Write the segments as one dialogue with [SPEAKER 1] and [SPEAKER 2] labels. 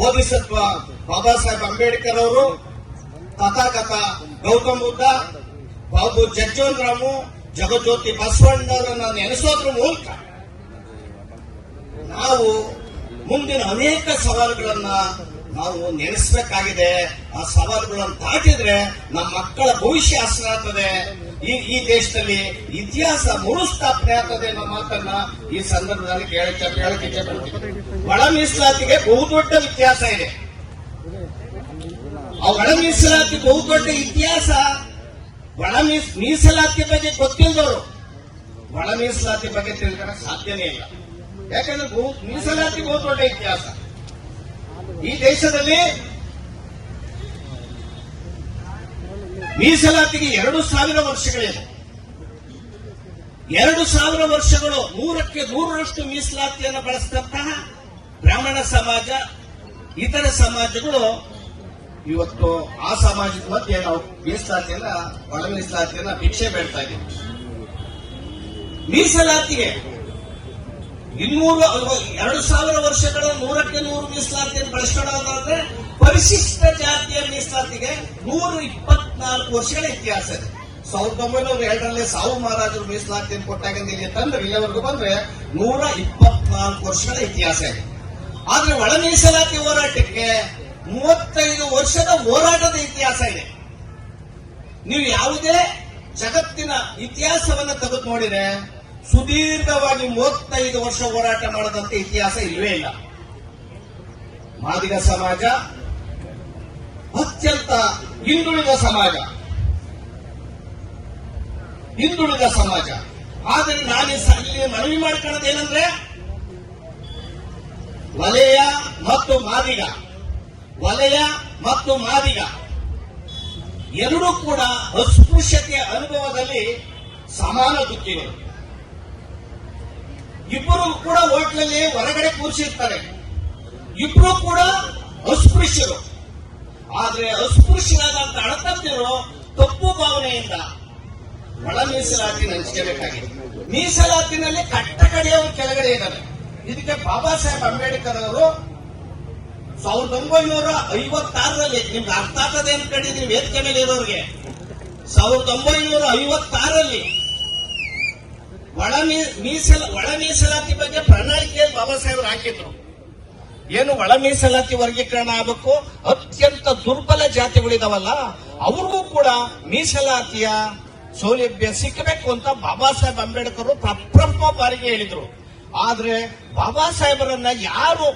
[SPEAKER 1] ಬೋಧಿಸತ್ವ ಬಾಬಾ ಸಾಹೇಬ್ ಅಂಬೇಡ್ಕರ್ ಅವರು, ತಥಾಗತ ಗೌತಮ್ ಬುದ್ಧ, ಬಾಬು ಜಗಜೀವನರಾಮು, ಜಗಜ್ಯೋತಿ ಬಸವಣ್ಣವರನ್ನ ನೆನೆಸೋದ್ರ ಮೂಲಕ ನಾವು ಮುಂದಿನ ಅನೇಕ ಸವಾಲುಗಳನ್ನ ನಾವು ನೆನೆಸಬೇಕಾಗಿದೆ. ಆ ಸವಾಲುಗಳನ್ನು ದಾಟಿದ್ರೆ ನಮ್ಮ ಮಕ್ಕಳ ಭವಿಷ್ಯ ಹಸನಾಗ್ತದೆ. ಈ ದೇಶದಲ್ಲಿ ಇತಿಹಾಸ ಮರುಸ್ಥಾಪನೆ ಆಗ್ತದೆ ಅನ್ನೋ ಮಾತನ್ನ ಈ ಸಂದರ್ಭದಲ್ಲಿ ಹೇಳಕ್ಕೆ ಇಚ್ಛೆಪಡ್ತೀನಿ. ಒಳ ಮೀಸಲಾತಿಗೆ ಬಹುದೊಡ್ಡ ಇತಿಹಾಸ ಇದೆ. ಆ ಒಳ ಮೀಸಲಾತಿ ಬಹುದೊಡ್ಡ ಇತಿಹಾಸ. ಒಳ ಮೀಸಲಾತಿ ಬಗ್ಗೆ ಗೊತ್ತಿಲ್ಲದವರು ಒಳ ಮೀಸಲಾತಿ ಬಗ್ಗೆ ತಿಳ್ಕೊಳ್ಳೋಕೆ ಸಾಧ್ಯನೇ ಇಲ್ಲ. ಯಾಕಂದ್ರೆ ಮೀಸಲಾತಿ ಬಹುದೊಡ್ಡ ಇತಿಹಾಸ. ಈ ದೇಶದಲ್ಲಿ ಮೀಸಲಾತಿಗೆ 2000 ವರ್ಷಗಳಿದೆ. 2000 ವರ್ಷಗಳು 100ಕ್ಕೆ 100ರಷ್ಟು ಮೀಸಲಾತಿಯನ್ನು ಬಳಸಿದಂತಹ ಬ್ರಾಹ್ಮಣ ಸಮಾಜ, ಇತರ ಸಮಾಜಗಳು ಇವತ್ತು ಆ ಸಮಾಜದ ಮಧ್ಯೆ ನಾವು ಮೀಸಲಾತಿಯನ್ನ, ಒಳ ಮೀಸಲಾತಿಯನ್ನ ಭಿಕ್ಷೆ ಬೇಡ್ತಾ ಇದ್ದೀವಿ. ಮೀಸಲಾತಿಗೆ 2000 ವರ್ಷಗಳ 100ಕ್ಕೆ 100 ಮೀಸಲಾತಿಯನ್ನು ಬಳಸ್ಕೊಳ್ಳೋದಾದ್ರೆ ಪರಿಶಿಷ್ಟ ಜಾತಿಯ ಮೀಸಲಾತಿಗೆ 124 ವರ್ಷಗಳ ಇತಿಹಾಸ ಇದೆ. 1902ರಲ್ಲಿ ಸಾವು ಮಹಾರಾಜರು ಮೀಸಲಾತಿಯನ್ನು ಕೊಟ್ಟಾಗಿಂದ ಇಲ್ಲಿ ತಂದ್ರೆ ಇಲ್ಲಿವರೆಗೂ ಬಂದ್ರೆ 124 ವರ್ಷಗಳ ಇತಿಹಾಸ ಇದೆ. ಆದ್ರೆ ಒಳ ಮೀಸಲಾತಿ ಹೋರಾಟಕ್ಕೆ 35 ವರ್ಷದ ಹೋರಾಟದ ಇತಿಹಾಸ ಇದೆ. ನೀವು ಯಾವುದೇ ಜಗತ್ತಿನ ಇತಿಹಾಸವನ್ನ ತೆಗೆದು ನೋಡಿದ್ರೆ ಸುದೀರ್ಘವಾಗಿ 35 ವರ್ಷ ಹೋರಾಟ ಮಾಡದಂತೆ ಇತಿಹಾಸ ಇಲ್ಲವೇ ಇಲ್ಲ. ಮಾದಿಗ ಸಮಾಜ ಅತ್ಯಂತ ಹಿಂದುಳಿದ ಸಮಾಜ. ಆದರೆ ನಾನು ಇಲ್ಲಿ ಮನವಿ ಮಾಡ್ಕೊಳ್ಳೋದೇನಂದ್ರೆ ವಲಯ ಮತ್ತು ಮಾದಿಗ ಎರಡೂ ಕೂಡ ಅಸ್ಪೃಶ್ಯತೆಯ ಅನುಭವದಲ್ಲಿ ಸಮಾನ ದುಃಖಿಗಳು. ಇಬ್ಬರು ಕೂಡ ಹೋಟ್ಲಲ್ಲಿ ಹೊರಗಡೆ ಕೂರಿಸಿರ್ತಾರೆ. ಇಬ್ರು ಕೂಡ ಅಸ್ಪೃಶ್ಯರು. ಆದ್ರೆ ಅಸ್ಪೃಶ್ಯರಾದಂತ ಅಳತಂದಿರು ತಪ್ಪು ಭಾವನೆಯಿಂದ ಒಳ ಮೀಸಲಾತಿ ಹಂಚ್ಕೋಬೇಕಾಗಿದೆ. ಮೀಸಲಾತಿನಲ್ಲಿ ಕಟ್ಟ ಕಡೆಯವರು ಕೆಳಗಡೆ ಇದ್ದಾರೆ. ಇದಕ್ಕೆ ಬಾಬಾ ಸಾಹೇಬ್ ಅಂಬೇಡ್ಕರ್ ಅವರು 1956ರಲ್ಲಿ, ನಿಮ್ಗೆ ಅರ್ಥ ಆಗ್ತದೆ ಅನ್ಕೊಂಡಿದ್ದೀನಿ ವೇದಿಕೆ ಮೇಲೆ ಇರೋರಿಗೆ, 1956ರಲ್ಲಿ ಒಳ ಮೀಸಲಾತಿ ಬಗ್ಗೆ ಪ್ರಣಾಳಿಕೆಯಲ್ಲಿ ಬಾಬಾ ಸಾಹೇಬರು ಹಾಕಿದ್ರು. ಏನು ಒಳ ಮೀಸಲಾತಿ ವರ್ಗೀಕರಣ ಆಗಬೇಕು, ಅತ್ಯಂತ ದುರ್ಬಲ ಜಾತಿಗಳಿದಾವಲ್ಲ ಅವ್ರಿಗೂ ಕೂಡ ಮೀಸಲಾತಿಯ ಸೌಲಭ್ಯ ಸಿಕ್ಕಬೇಕು ಅಂತ ಬಾಬಾ ಸಾಹೇಬ್ ಅಂಬೇಡ್ಕರ್ ಪ್ರಪ್ರಥಮ ಬಾರಿಗೆ ಹೇಳಿದ್ರು. ಆದ್ರೆ ಬಾಬಾ ಸಾಹೇಬರನ್ನ ಯಾರು,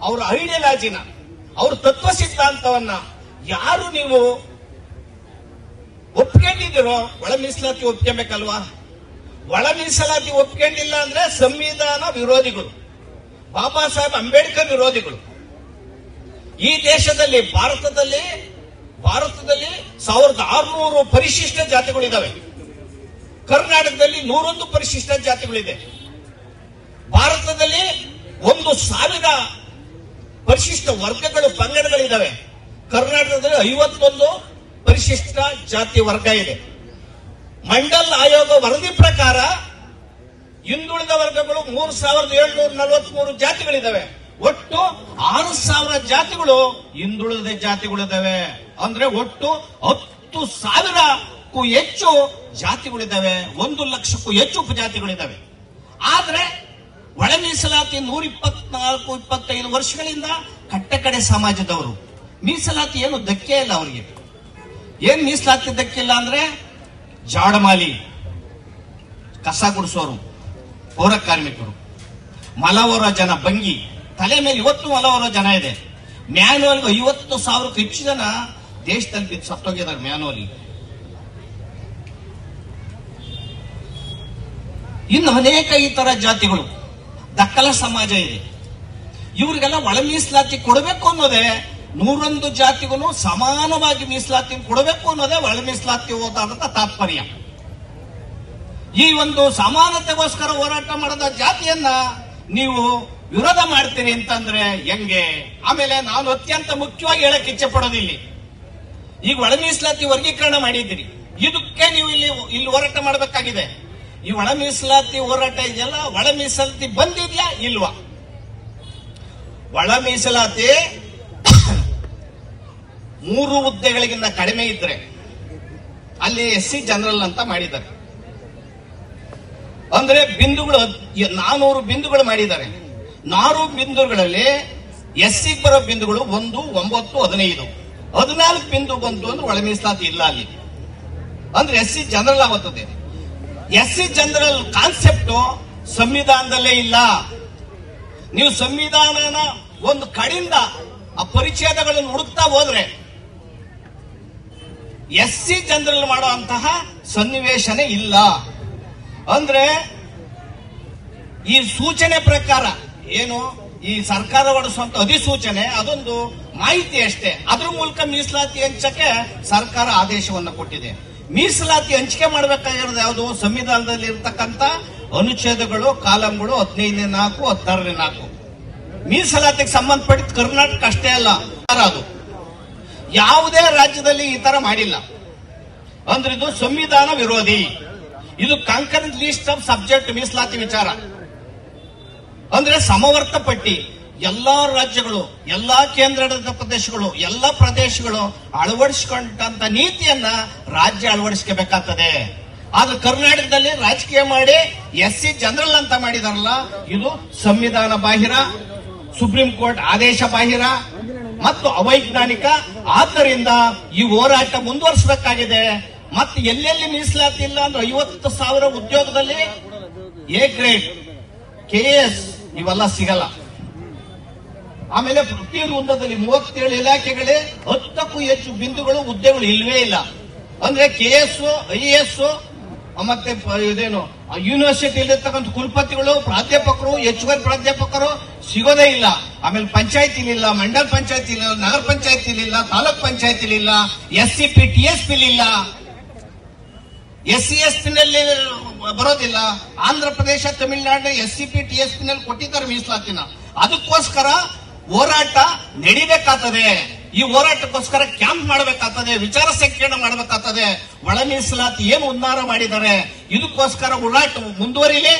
[SPEAKER 1] ಅವರ ಐಡಿಯಾಲಜಿನ, ಅವ್ರ ತತ್ವ ಸಿದ್ಧಾಂತವನ್ನ ಯಾರು ನೀವು ಒಪ್ಕೊಂಡಿದ್ದೀರೋ ಒಳ ಮೀಸಲಾತಿ ಒಪ್ಕೊಬೇಕಲ್ವಾ? ಒಳ ಮೀಸಲಾತಿ ಒಪ್ಕೊಂಡಿಲ್ಲ ಅಂದ್ರೆ ಸಂವಿಧಾನ ವಿರೋಧಿಗಳು, ಬಾಬಾ ಸಾಹೇಬ್ ಅಂಬೇಡ್ಕರ್ ವಿರೋಧಿಗಳು. ಈ ದೇಶದಲ್ಲಿ ಭಾರತದಲ್ಲಿ 1600 ಪರಿಶಿಷ್ಟ ಜಾತಿಗಳಿದ್ದಾವೆ. ಕರ್ನಾಟಕದಲ್ಲಿ 101 ಪರಿಶಿಷ್ಟ ಜಾತಿಗಳಿದೆ. ಭಾರತದಲ್ಲಿ 1000 ಪರಿಶಿಷ್ಟ ವರ್ಗಗಳು, ಪಂಗಡಗಳಿದ್ದಾವೆ. ಕರ್ನಾಟಕದಲ್ಲಿ 51 ಪರಿಶಿಷ್ಟ ಜಾತಿ ವರ್ಗ ಇದೆ. ಮಂಡಲ್ ಆಯೋಗ ವರದಿ ಪ್ರಕಾರ ಹಿಂದುಳಿದ ವರ್ಗಗಳು 3743 ಜಾತಿಗಳಿದ್ದಾವೆ. ಒಟ್ಟು 6000 ಜಾತಿಗಳು ಹಿಂದುಳಿದ ಜಾತಿಗಳಿದ್ದಾವೆ. ಅಂದ್ರೆ ಒಟ್ಟು 10,000ಕ್ಕೂ ಹೆಚ್ಚು ಜಾತಿಗಳಿದ್ದಾವೆ. 1 ಲಕ್ಷಕ್ಕೂ ಹೆಚ್ಚು ಉಪಜಾತಿಗಳಿದ್ದಾವೆ. ಆದ್ರೆ ಒಳ ಮೀಸಲಾತಿ 124-25 ವರ್ಷಗಳಿಂದ ಕಟ್ಟಕಡೆ ಸಮಾಜದವರು ಮೀಸಲಾತಿ ಏನು ಧಕ್ಕೆ ಇಲ್ಲ ಅವರಿಗೆ. ಏನ್ ಮೀಸಲಾತಿ ಧಕ್ಕಿಲ್ಲ ಅಂದ್ರೆ ಜಾಡಮಾಲಿ, ಕಸ ಗುಡಿಸೋರು, ಪೌರ ಕಾರ್ಮಿಕರು, ಮಲವರ ಜನ, ಬಂಗಿ ತಲೆ ಮೇಲೆ ಇವತ್ತು ಮಲವರ ಜನ ಇದೆ. ಮ್ಯಾನುವಲ್ 50,000ಕ್ಕೂ ಹೆಚ್ಚು ಜನ ದೇಶದಲ್ಲಿ ಸತ್ತೋಗಿದ್ದಾರೆ ಮ್ಯಾನುವಲಿ. ಇನ್ನು ಅನೇಕ ಇತರ ಜಾತಿಗಳು, ದಕ್ಕಲ ಸಮಾಜ ಇದೆ. ಇವರಿಗೆಲ್ಲ ಒಳ ಮೀಸಲಾತಿ ಕೊಡಬೇಕು ಅನ್ನೋದೇ 101 ಜಾತಿಗೂ ಸಮಾನವಾಗಿ ಮೀಸಲಾತಿ ಕೊಡಬೇಕು ಅನ್ನೋದೇ ಒಳ ಮೀಸಲಾತಿ ಹೋದಾದಂತ ತಾತ್ಪರ್ಯ. ಈ ಒಂದು ಸಮಾನತೆಗೋಸ್ಕರ ಹೋರಾಟ ಮಾಡದ ಜಾತಿಯನ್ನ ನೀವು ವಿರೋಧ ಮಾಡ್ತೀರಿ ಅಂತಂದ್ರೆ ಹೆಂಗೆ? ಆಮೇಲೆ ನಾನು ಅತ್ಯಂತ ಮುಖ್ಯವಾಗಿ ಹೇಳಕ್ ಇಚ್ಛೆ ಪಡೋದಿಲ್ಲ, ಈಗ ಒಳ ಮೀಸಲಾತಿ ವರ್ಗೀಕರಣ ಮಾಡಿದ್ದೀರಿ, ಇದಕ್ಕೆ ನೀವು ಇಲ್ಲಿ ಹೋರಾಟ ಮಾಡಬೇಕಾಗಿದೆ. ಈ ಒಳ ಮೀಸಲಾತಿ ಹೋರಾಟ ಇದೆಯಲ್ಲ, ಒಳ ಮೀಸಲಾತಿ ಬಂದಿದ್ಯಾ ಇಲ್ವಾ? ಒಳ ಮೀಸಲಾತಿ 3 ಹುದ್ದೆಗಳಿಗಿಂತ ಕಡಿಮೆ ಇದ್ರೆ ಅಲ್ಲಿ SC ಜನರಲ್ ಅಂತ ಮಾಡಿದ್ದಾರೆ. ಅಂದ್ರೆ ಬಿಂದುಗಳು 400 ಬಿಂದುಗಳು ಮಾಡಿದ್ದಾರೆ. 400 ಬಿಂದುಗಳಲ್ಲಿ SC ಬರೋ ಬಿಂದುಗಳು 1, 9, 15, 14 ಬಿಂದು ಬಂತು ಅಂದ್ರೆ ಒಳ ಮೀಸಲಾತಿ ಇಲ್ಲ ಅಲ್ಲಿ. ಅಂದ್ರೆ SC ಜನರಲ್ ಆಗುತ್ತದೆ. SC ಜನರಲ್ ಕಾನ್ಸೆಪ್ಟ್ ಸಂವಿಧಾನದಲ್ಲೇ ಇಲ್ಲ. ನೀವು ಸಂವಿಧಾನನ ಒಂದು ಕಡೆಯಿಂದ ಆ ಪರಿಚ್ಛೇದಗಳನ್ನು ಹುಡುಕ್ತಾ ಹೋದ್ರೆ SC ಜನರಲ್ ಮಾಡುವಂತಹ ಸನ್ನಿವೇಶನೇ ಇಲ್ಲ. ಅಂದ್ರೆ ಈ ಸೂಚನೆ ಪ್ರಕಾರ ಏನು ಈ ಸರ್ಕಾರ ಹೊರಡಿಸುವಂತ ಅಧಿಸೂಚನೆ ಅದೊಂದು ಮಾಹಿತಿ ಅಷ್ಟೇ. ಅದ್ರ ಮೂಲಕ ಮೀಸಲಾತಿ ಹಂಚಕ್ಕೆ ಸರ್ಕಾರ ಆದೇಶವನ್ನು ಕೊಟ್ಟಿದೆ. ಮೀಸಲಾತಿ ಹಂಚಿಕೆ ಮಾಡಬೇಕಾಗಿರೋದು ಯಾವುದು? ಸಂವಿಧಾನದಲ್ಲಿ ಇರತಕ್ಕಂತ ಅನುಚ್ಛೇದಗಳು, ಕಾಲಂಗಳು 15-4, 16-4. ಮೀಸಲಾತಿಗೆ ಸಂಬಂಧಪಟ್ಟ ಕರ್ನಾಟಕ ಅಷ್ಟೇ ಅಲ್ಲ, ಅದು ಯಾವುದೇ ರಾಜ್ಯದಲ್ಲಿ ಈ ತರ ಮಾಡಿಲ್ಲ. ಅಂದ್ರೆ ಇದು ಸಂವಿಧಾನ ವಿರೋಧಿ. ಇದು ಕಾಂಕರೆಂಟ್ ಲೀಸ್ಟ್ ಆಫ್ ಸಬ್ಜೆಕ್ಟ್ ಮೀಸಲಾತಿ ವಿಚಾರ. ಅಂದ್ರೆ ಸಮವರ್ತ ಪಟ್ಟಿ ಎಲ್ಲಾ ರಾಜ್ಯಗಳು, ಎಲ್ಲಾ ಕೇಂದ್ರಾಡಳಿತ ಪ್ರದೇಶಗಳು, ಎಲ್ಲಾ ಪ್ರದೇಶಗಳು ಅಳವಡಿಸಿಕೊಂಡಂತ ನೀತಿಯನ್ನ ರಾಜ್ಯ ಅಳವಡಿಸ್ಕೋಬೇಕಾಗ್ತದೆ. ಆದ್ರೆ ಕರ್ನಾಟಕದಲ್ಲಿ ರಾಜಕೀಯ ಮಾಡಿ SC ಜನರಲ್ ಅಂತ ಮಾಡಿದಾರಲ್ಲ, ಇದು ಸಂವಿಧಾನ ಬಾಹಿರ, ಸುಪ್ರೀಂ ಕೋರ್ಟ್ ಆದೇಶ ಬಾಹಿರ ಮತ್ತು ಅವೈಜ್ಞಾನಿಕ. ಆದ್ದರಿಂದ ಈ ಹೋರಾಟ ಮುಂದುವರಿಸಬೇಕಾಗಿದೆ. ಮತ್ತೆ ಎಲ್ಲೆಲ್ಲಿ ಮೀಸಲಾತಿ ಇಲ್ಲ ಅಂದ್ರೆ 50,000 ಉದ್ಯೋಗದಲ್ಲಿ A ಗ್ರೇಡ್, KS ಇವೆಲ್ಲ ಸಿಗಲ್ಲ. ಆಮೇಲೆ ಪ್ರತಿ ವೃಂದದಲ್ಲಿ 37 ಇಲಾಖೆಗಳೇ 10ಕ್ಕೂ ಹೆಚ್ಚು ಬಿಂದುಗಳು, ಹುದ್ದೆಗಳು ಇಲ್ವೇ ಇಲ್ಲ. ಅಂದ್ರೆ KS, IAS ಮತ್ತೆ ಇದೇನು ಯೂನಿವರ್ಸಿಟಿಯಲ್ಲಿರ್ತಕ್ಕಂಥ ಕುಲಪತಿಗಳು, ಪ್ರಾಧ್ಯಾಪಕರು, ಹೆಚ್ಚುವರಿ ಪ್ರಾಧ್ಯಾಪಕರು ಸಿಗೋದೇ ಇಲ್ಲ. ಆಮೇಲೆ ಪಂಚಾಯತಿಲಿ ಇಲ್ಲ, ಮಂಡಲ ಪಂಚಾಯತಿ ಇಲ್ಲ, ನಗರ ಪಂಚಾಯತಿಲಿ ಇಲ್ಲ, ತಾಲೂಕ್ ಪಂಚಾಯತಿಲಿ ಇಲ್ಲ, SCP TSP ಇಲ್ಲ, SC ST ನಲ್ಲಿ ಬರೋದಿಲ್ಲ. ಆಂಧ್ರ ಪ್ರದೇಶ, ತಮಿಳುನಾಡು SCP TSP ನಲ್ಲಿ ಕೊಟ್ಟಿದ್ದಾರೆ ಮೀಸಲಾತಿನ. ಅದಕ್ಕೋಸ್ಕರ ಹೋರಾಟ ನಡಿಬೇಕಾಗ್ತದೆ. ಈ ಹೋರಾಟಕ್ಕೋಸ್ಕರ ಕ್ಯಾಂಪ್ ಮಾಡಬೇಕಾಗ್ತದೆ, ವಿಚಾರ ಸಂಕಿರಣ ಮಾಡಬೇಕಾಗ್ತದೆ. ಒಳ ಮೀಸಲಾತಿ ಏನು ಉನ್ನಾರ ಮಾಡಿದ್ದಾರೆ, ಇದಕ್ಕೋಸ್ಕರ ಹೋರಾಟ ಮುಂದುವರಿಲಿ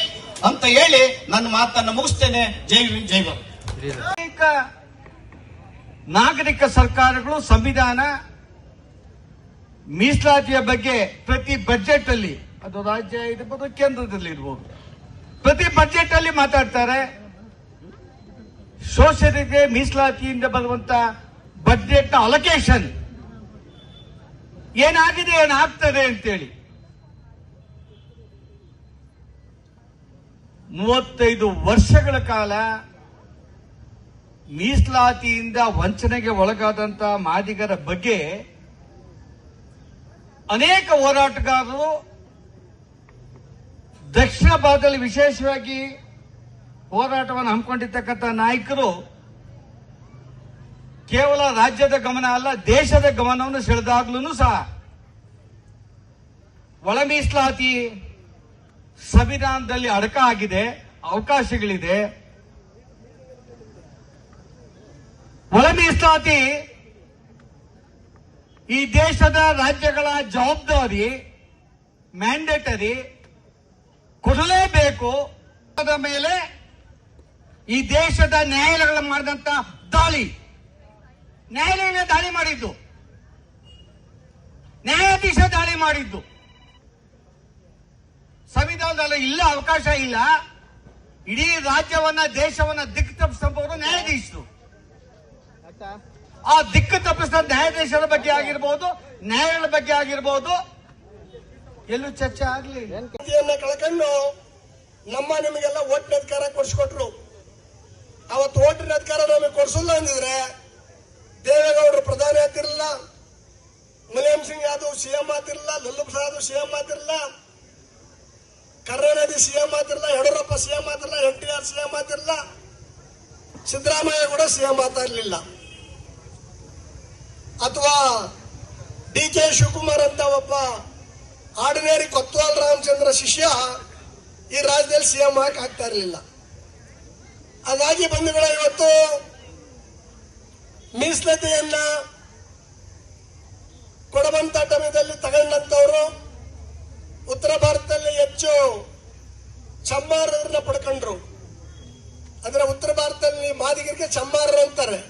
[SPEAKER 1] ಅಂತ ಹೇಳಿ ನನ್ನ ಮಾತನ್ನ ಮುಗಿಸ್ತೇನೆ. ಜೈ ಭೀಮ್, ಜೈ ಭಾರತ್.
[SPEAKER 2] ನಾಗರಿಕ ಸರ್ಕಾರಗಳು ಸಂವಿಧಾನ ಮೀಸಲಾತಿಯ ಬಗ್ಗೆ ಪ್ರತಿ ಬಜೆಟ್ ಅಲ್ಲಿ, ಅದು ರಾಜ್ಯ ಇರ್ಬೋದು, ಕೇಂದ್ರದಲ್ಲಿ ಇರ್ಬೋದು, ಪ್ರತಿ ಬಜೆಟ್ ಅಲ್ಲಿ ಮಾತಾಡ್ತಾರೆ. ಶೋಷಣೆಗೆ ಮೀಸಲಾತಿಯಿಂದ ಬರುವಂತ ಬಜೆಟ್ ನ ಅಲೋಕೇಶನ್ ಏನಾಗಿದೆ, ಏನಾಗ್ತದೆ ಅಂತೇಳಿ 35 ವರ್ಷಗಳ ಕಾಲ ಮೀಸಲಾತಿಯಿಂದ ವಂಚನೆಗೆ ಒಳಗಾದಂತ ಮಾದಿಗರ ಬಗ್ಗೆ ಅನೇಕ ಹೋರಾಟಗಾರರು ದಕ್ಷಿಣ ಭಾಗದಲ್ಲಿ ವಿಶೇಷವಾಗಿ ಹೋರಾಟವನ್ನು ಹಮ್ಮಿಕೊಂಡಿರ್ತಕ್ಕಂಥ ನಾಯಕರು ಕೇವಲ ರಾಜ್ಯದ ಗಮನ ಅಲ್ಲ, ದೇಶದ ಗಮನವನ್ನು ಸೆಳೆದಾಗ್ಲೂ ಸಹ ಒಳ ಮೀಸಲಾತಿ ಸಂವಿಧಾನದಲ್ಲಿ ಅಡಕ ಆಗಿದೆ, ಅವಕಾಶಗಳಿದೆ. ಒಳ ಮೀಸಲಾತಿ ಈ ದೇಶದ ರಾಜ್ಯಗಳ ಜವಾಬ್ದಾರಿ, ಮ್ಯಾಂಡೇಟರಿ, ಕೊಡಲೇಬೇಕು. ಅದರ ಮೇಲೆ ಈ ದೇಶದ ನ್ಯಾಯಾಲಯಗಳ ಮಾಡಿದಂತ ದಾಳಿ, ನ್ಯಾಯಾಲಯ ದಾಳಿ ಮಾಡಿದ್ದು, ನ್ಯಾಯಾಧೀಶ ದಾಳಿ ಮಾಡಿದ್ದು, ಸಂವಿಧಾನದಲ್ಲಿ ಇಲ್ಲ, ಅವಕಾಶ ಇಲ್ಲ. ಇಡೀ ರಾಜ್ಯವನ್ನ, ದೇಶವನ್ನ ದಿಕ್ಕು ತಪ್ಪಿಸಬಹುದು ನ್ಯಾಯಾಧೀಶರು. ಆ ದಿಕ್ಕು ತಪ್ಪಿಸಿದ ನ್ಯಾಯಾಧೀಶರ ಬಗ್ಗೆ ಆಗಿರ್ಬೋದು, ನ್ಯಾಯಾಲಯದ ಬಗ್ಗೆ ಆಗಿರ್ಬೋದು, ಎಲ್ಲೂ ಚರ್ಚೆ ಆಗ್ಲಿ.
[SPEAKER 3] ಕಳ್ಕೊಂಡು ನಮ್ಮ ನಿಮಗೆಲ್ಲ ಓಟಿನ ಅಧಿಕಾರ ಕೊಡಿಸ್ಕೊಟ್ರು. ಅವತ್ತು ಓಟಿನ ಅಧಿಕಾರ ನಮಗೆ ಕೊಡಿಸಲ್ಲ ಅಂದಿದ್ರೆ ದೇವೇಗೌಡರು ಪ್ರಧಾನಿ ಆಗ್ತಿರಲಿಲ್ಲ, ಮುಲಾಯಂ ಸಿಂಗ್ ಯಾದವ್ CM ಆಗ್ತಿರಲಿಲ್ಲ, ಲಲ್ಲೂ ಪ್ರಸಾದ್ CM ಆಗ್ತಿರಲಿಲ್ಲ, ಕರುಣಾನಿಧಿ CM ಆಗ್ತಿರಲಿಲ್ಲ, ಯಡಿಯೂರಪ್ಪ CM ಆಗ್ತಿರಲಿಲ್ಲ, NTR CM ಆಗ್ತಿರಲಿಲ್ಲ, ಸಿದ್ದರಾಮಯ್ಯ ಕೂಡ CM ಆಗ್ತಾ ಇರಲಿಲ್ಲ. ಅಥವಾ DK ಶಿವಕುಮಾರ್ ಅಂತ ಒಬ್ಬ ಆರ್ಡಿನರಿ ಕೊತ್ವಾಲ್ ರಾಮಚಂದ್ರ ಶಿಷ್ಯ ಈ ರಾಜ್ಯದಲ್ಲಿ CM ಆಗ್ತಾ ಇರಲಿಲ್ಲ. ಹಾಗಾಗಿ ಬಂಧುಗಳ, ಇವತ್ತು ಮೀಸಲಾತಿಯನ್ನ ಕೊಡುವಂತ ಟೈಮದಲ್ಲಿ ತಗೊಂಡಂತವರು ಉತ್ತರ ಭಾರತದಲ್ಲಿ ಹೆಚ್ಚು ಚಮ್ಮಾರರನ್ನ ಪಡ್ಕೊಂಡ್ರು. ಅಂದ್ರೆ ಉತ್ತರ ಭಾರತದಲ್ಲಿ ಮಾದಿಗರಿಗೆ ಚಮ್ಮಾರರು ಅಂತಾರೆ.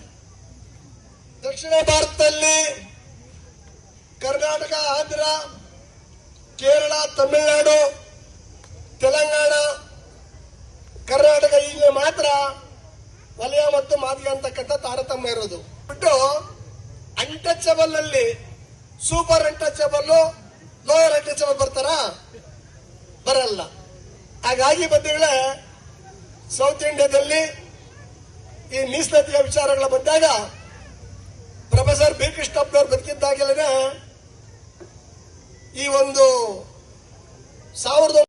[SPEAKER 3] ದಕ್ಷಿಣ ಭಾರತದಲ್ಲಿ ಕರ್ನಾಟಕ, ಆಂಧ್ರ, ಕೇರಳ, ತಮಿಳುನಾಡು, ತೆಲಂಗಾಣ, ಕರ್ನಾಟಕ ಇಲ್ಲಿ ಮಾತ್ರ ವಲಯ ಮತ್ತು ಮಾದಿಗ ಅಂತಕ್ಕಂಥ ತಾರತಮ್ಯ ಇರೋದು ಬಿಟ್ಟು ಅನ್ಟಚಬಲ್ ಅಲ್ಲಿ ಸೂಪರ್ ಅನ್ಟಚಬಲ್, ಲೋಯರ್ ಅನ್ಟಚಬಲ್ ಬರ್ತಾರ? ಬರಲ್ಲ. ಹಾಗಾಗಿ ಬಂಧುಗಳೇ, ಸೌತ್ ಇಂಡಿಯಾದಲ್ಲಿ ಈ ಮೀಸಲಾತಿಯ ವಿಚಾರಗಳ ಬಂದಾಗ ಪ್ರೊಫೆಸರ್ ಬಿ ಕೃಷ್ಣಪ್ಪನವರು ಬದುಕಿದ್ದಾಗಲೇ ಈ ಒಂದು 1900